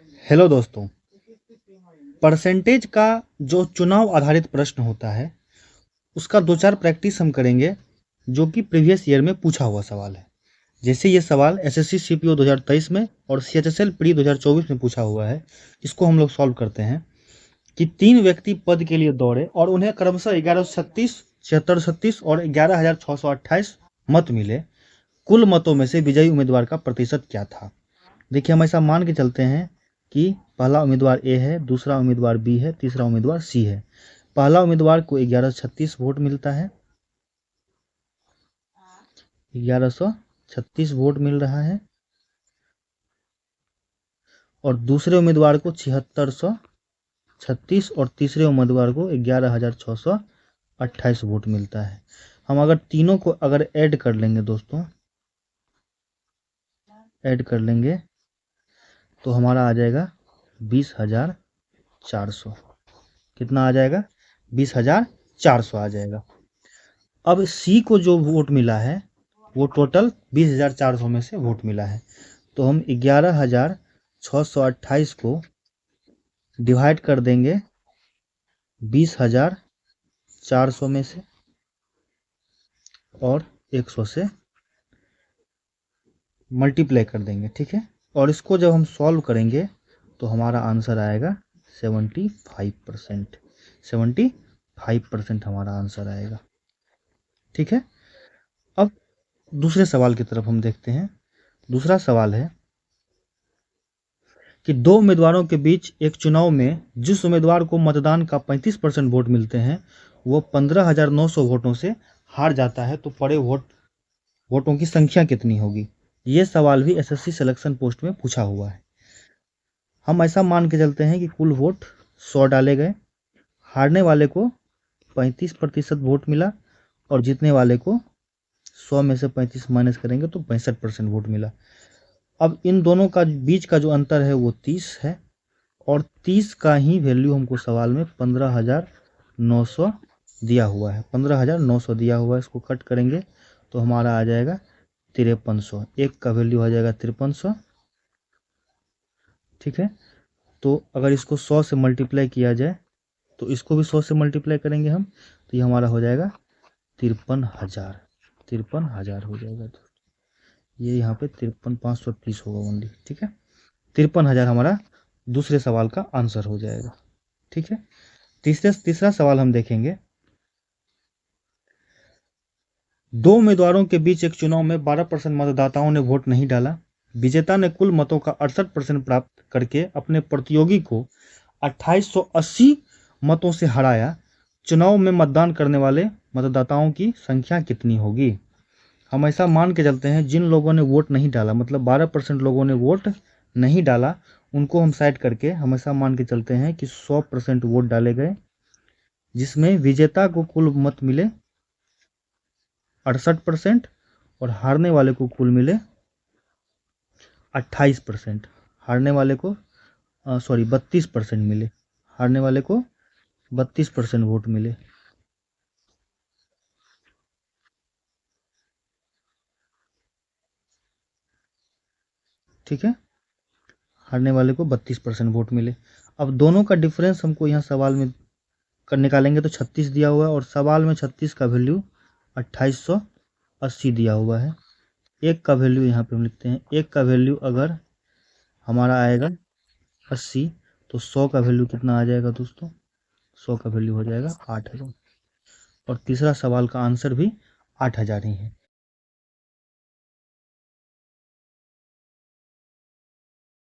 Hello दोस्तों। Percentage का जो चुनाव आधारित प्रश्न होता है उसका 2-4 प्रैक्टिस हम करेंगे जो कि प्रीवियस ईयर में पूछा हुआ सवाल है। जैसे ये सवाल एसएससी सीपीओ 2023 में और सीएचएसएल प्री 2024 में पूछा हुआ है। इसको हम लोग सॉल्व करते हैं कि 3 व्यक्ति पद के लिए दौड़े और उन्हें क्रमशः 1136, 7636 और 11628 मत मिले। कुल मतों में से विजयी उम्मीदवार का प्रतिशत क्या था? देखिए, हम ऐसा मान के चलते हैं कि पहला उम्मीदवार ए है, दूसरा उम्मीदवार बी है, तीसरा उम्मीदवार सी है। पहला उम्मीदवार को 1136 वोट मिलता है, 1136 वोट मिल रहा है, और दूसरे उम्मीदवार को 7636 और तीसरे उम्मीदवार को 11628 वोट मिलता है। हम अगर तीनों को अगर ऐड कर लेंगे दोस्तों, ऐड कर लेंगे तो हमारा आ जाएगा 20,400। कितना आ जाएगा? 20,400 आ जाएगा। अब सी को जो वोट मिला है वो टोटल 20,400 में से वोट मिला है, तो हम 11,628 को डिवाइड कर देंगे 20,400 में से और 100 से मल्टीप्लाई कर देंगे, ठीक है। और इसको जब हम सॉल्व करेंगे तो हमारा आंसर आएगा 75%। 75% हमारा आंसर आएगा, ठीक है। अब दूसरे सवाल की तरफ हम देखते हैं। दूसरा सवाल है कि 2 उम्मीदवारों के बीच एक चुनाव में जिस उम्मीदवार को मतदान का 35% वोट मिलते हैं वो 15,900 वोटों से हार जाता है, तो पड़े वोटों की संख्या कितनी होगी? ये सवाल भी एसएससी सिलेक्शन पोस्ट में पूछा हुआ है। हम ऐसा मान के चलते हैं कि कुल वोट 100 डाले गए, हारने वाले को 35% वोट मिला और जीतने वाले को 100 में से 35 माइनस करेंगे तो 65% वोट मिला। अब इन दोनों का बीच का जो अंतर है वो 30 है और 30 का ही वैल्यू हमको सवाल में 15,900 दिया हुआ है। 15,900 दिया हुआ है, इसको कट करेंगे तो हमारा आ जाएगा 5300। एक का वैल्यू आ जाएगा 5300, ठीक है। तो अगर इसको 100 से मल्टीप्लाई किया जाए तो इसको भी 100 से मल्टीप्लाई करेंगे हम, तो ये हमारा हो जाएगा 53,000। 53,000 हो जाएगा। तो ये यहाँ पे 53,530 होगा ओनली, ठीक है। 53,000 हमारा दूसरे सवाल का आंसर हो जाएगा, ठीक है। तीसरा सवाल हम देखेंगे। 2 उम्मीदवारों के बीच एक चुनाव में 12% मतदाताओं ने वोट नहीं डाला। विजेता ने कुल मतों का 68% प्राप्त करके अपने प्रतियोगी को 2880 मतों से हराया। चुनाव में मतदान करने वाले मतदाताओं की संख्या कितनी होगी? हम ऐसा मान के चलते हैं जिन लोगों ने वोट नहीं डाला, मतलब 12% लोगों ने वोट नहीं डाला, उनको हम साइड करके हम ऐसा मान के चलते हैं कि 100% वोट डाले गए, जिसमें विजेता को कुल मत मिले 68% और हारने वाले को कुल मिले 28%। हारने वाले को 32% मिले। हारने वाले को 32% वोट मिले, ठीक है। हारने वाले को 32% वोट मिले। अब दोनों का डिफरेंस हमको यहाँ सवाल में कर निकालेंगे तो 36 दिया हुआ है और सवाल में 36 का वैल्यू 2880 दिया हुआ है। एक का वैल्यू यहाँ पे हम लिखते हैं, एक का वैल्यू अगर हमारा आएगा 80 तो 100 का वैल्यू कितना आ जाएगा दोस्तों? 100 का वैल्यू हो जाएगा 8,000। और तीसरा सवाल का आंसर भी 8,000 ही है।